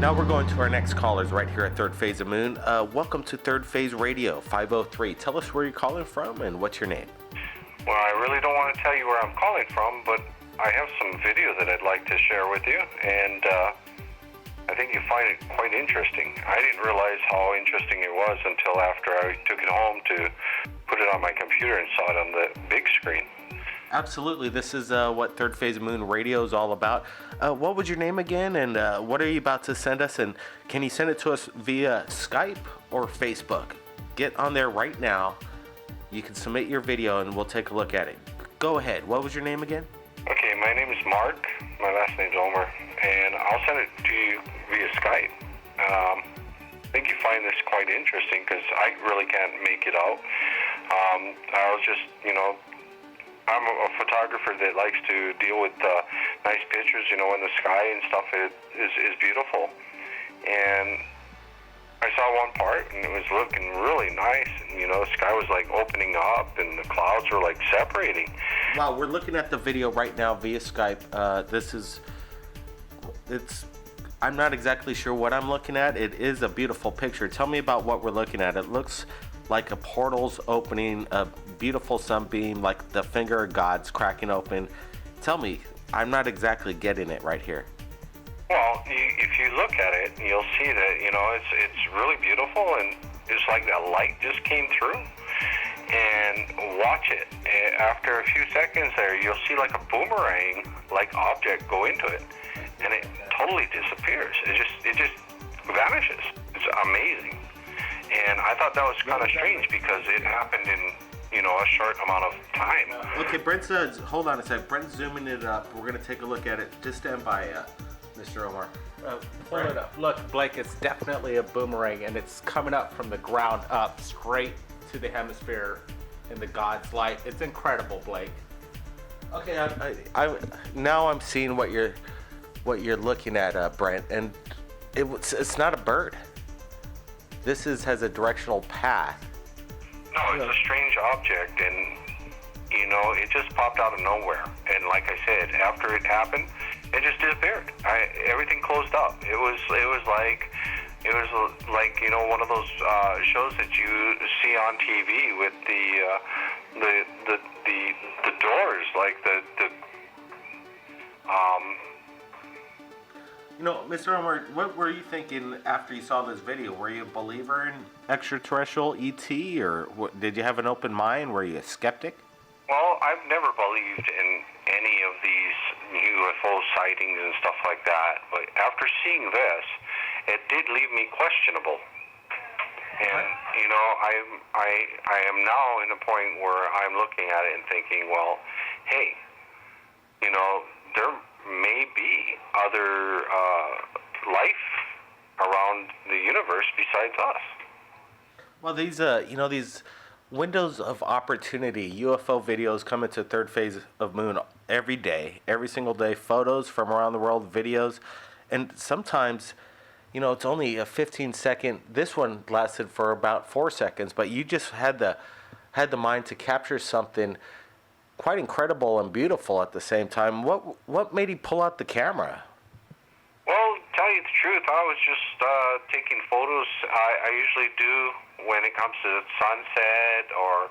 Now we're going to our next callers right here at Third Phase of Moon. Welcome to Third Phase Radio 503. Tell us where you're calling from and what's your name. Well, I really don't want to tell you where I'm calling from, but I have some video that I'd like to share with you, and I think you find it quite interesting. I didn't realize how interesting it was until after I took it home to put it on my computer and saw it on the big screen. Absolutely. This is what Third Phase of Moon Radio is all about. What was your name again, and what are you about to send us? And can you send it to us via Skype or Facebook? Get on there right now. You can submit your video, and we'll take a look at it. Go ahead. What was your name again? Okay, my name is Mark. My last name's Omar, and I'll send it to you via Skype. I think you find this quite interesting because I really can't make it out. I was just, I'm a photographer that likes to deal with nice pictures, in the sky and stuff is beautiful. And I saw one part, and it was looking really nice, and the sky was like opening up, and the clouds were like separating. Wow, we're looking at the video right now via Skype. I'm not exactly sure what I'm looking at. It is a beautiful picture. Tell me about what we're looking at. It looks like a portal's opening, a beautiful sunbeam, like the finger of God's cracking open. Tell me, I'm not exactly getting it right here. Well, if you look at it, you'll see that, it's really beautiful, and it's like that light just came through. And watch it. After a few seconds there, you'll see like a boomerang-like object go into it, and it totally disappears. It just vanishes. It's amazing. And I thought that was kind of strange because it happened in, a short amount of time. Okay, Brent's, hold on a sec. Brent's zooming it up. We're going to take a look at it. Just stand by, Mr. Omar. Pull it up. Look, Blake, it's definitely a boomerang, and it's coming up from the ground up straight to the hemisphere in the God's light. It's incredible, Blake. Okay, now I'm seeing what you're looking at, Brent, and it's not a bird. This has a directional path. No, it's a strange object, and it just popped out of nowhere. And like I said, after it happened, it just disappeared. Everything closed up. It was like one of those shows that you see on TV with the doors, like Mr. Omar, what were you thinking after you saw this video? Were you a believer in extraterrestrial ET, or did you have an open mind? Were you a skeptic? Well, I've never believed in any of these UFO sightings and stuff like that, but after seeing this, it did leave me questionable. And I am now in a point where I'm looking at it and thinking, well, hey, there may be other life around the universe besides us. Well, these windows of opportunity, UFO videos come into Third Phase of Moon every day, every single day. Photos from around the world, videos, and sometimes, it's only a 15-second. This one lasted for about 4 seconds, but you just had the mind to capture something quite incredible and beautiful at the same time. What made you pull out the camera? Well, to tell you the truth, I was just taking photos. I usually do when it comes to sunset or,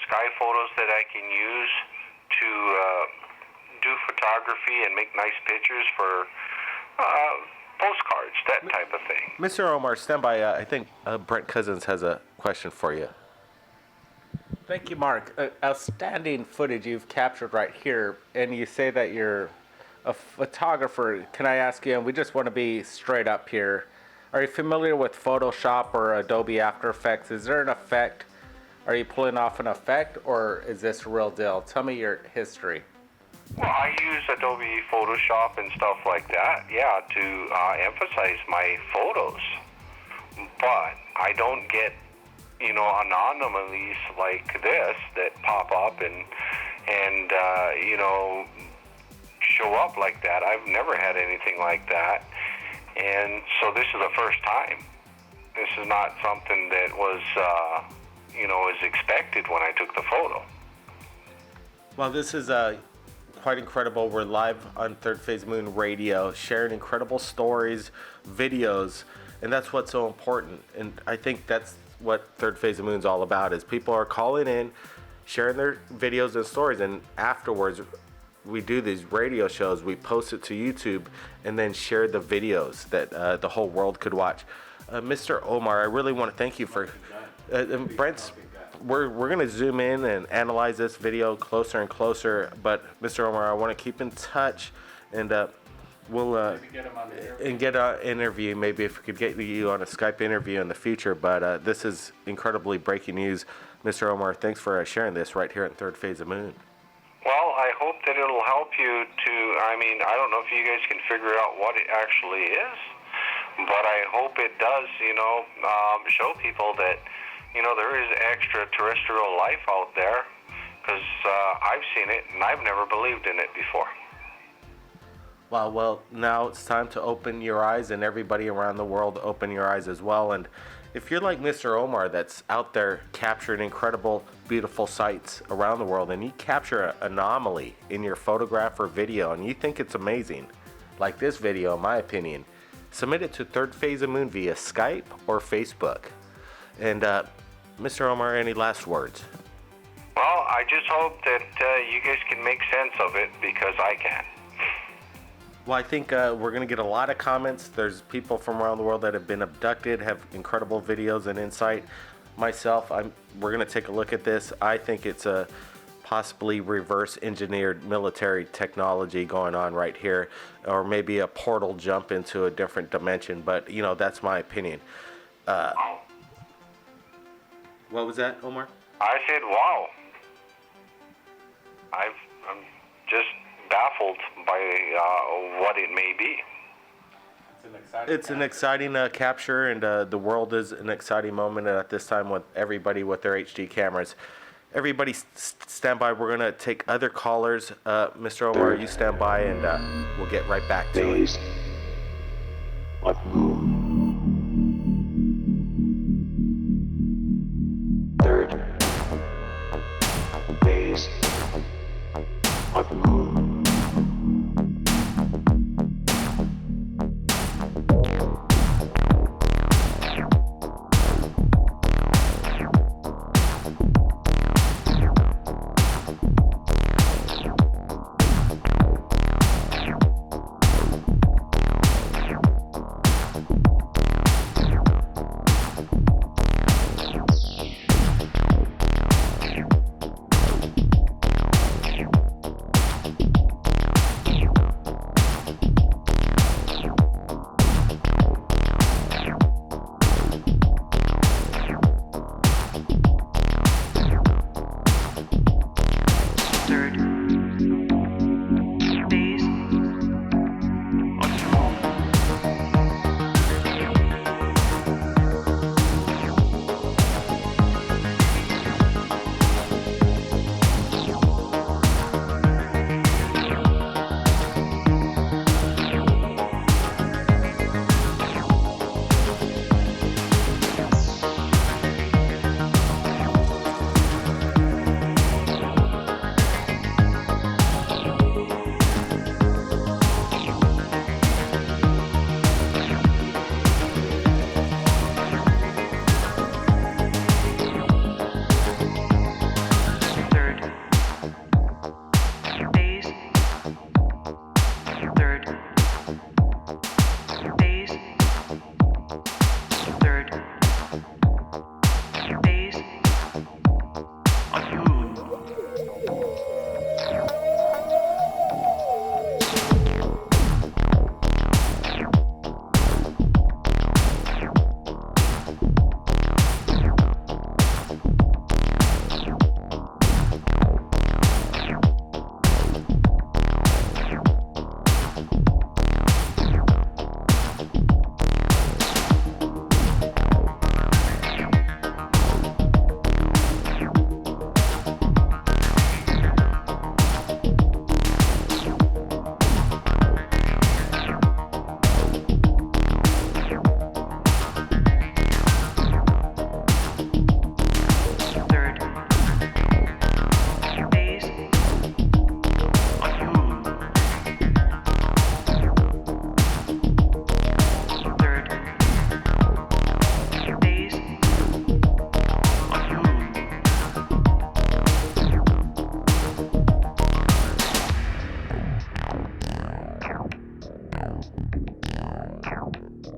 sky photos that I can use to do photography and make nice pictures for postcards, that type of thing. Mr. Omar, stand by. I think Brent Cousins has a question for you. Thank you, Mark. Outstanding footage you've captured right here, and you say that you're a photographer. Can I ask you, and we just want to be straight up here, are you familiar with Photoshop or Adobe After Effects? Is there an effect? Are you pulling off an effect, or is this real deal? Tell me your history. Well, I use Adobe Photoshop and stuff like that, to emphasize my photos. But I don't get, anomalies like this that pop up and show up like that. I've never had anything like that. And so this is the first time. This is not something that was, as expected when I took the photo. Well, this is quite incredible. We're live on Third Phase Moon Radio, sharing incredible stories, videos, and that's what's so important. And I think that's what Third Phase of Moon's all about, is people are calling in, sharing their videos and stories, and afterwards we do these radio shows, we post it to YouTube, and then share the videos that the whole world could watch. Mr. Omar, I really want to thank you for... and Brent's... We're going to zoom in and analyze this video closer and closer, but Mr. Omar, I want to keep in touch, and we'll get an interview. Maybe if we could get you on a Skype interview in the future, but this is incredibly breaking news. Mr. Omar, thanks for sharing this right here at Third Phase of Moon. Well, I hope that it'll help you to, I don't know if you guys can figure out what it actually is, but I hope it does, show people that, there is extraterrestrial life out there, because I've seen it, and I've never believed in it before. Wow, well, now it's time to open your eyes, and everybody around the world open your eyes as well. And if you're like Mr. Omar, that's out there capturing incredible, beautiful sights around the world, and you capture an anomaly in your photograph or video, and you think it's amazing, like this video, in my opinion, submit it to Third Phase of Moon via Skype or Facebook. And Mr. Omar, any last words? Well, I just hope that you guys can make sense of it, because I can. Well, I think we're going to get a lot of comments. There's people from around the world that have been abducted, have incredible videos and insight. Myself, we're going to take a look at this. I think it's a possibly reverse engineered military technology going on right here, or maybe a portal jump into a different dimension, but that's my opinion. What was that, Omar? I said, wow. I'm just baffled by what it may be. It's an exciting capture, and the world is an exciting moment at this time with everybody with their HD cameras. Everybody stand by. We're going to take other callers. Mr. Omar, you stand by, and we'll get right back to it. Third phase of moon.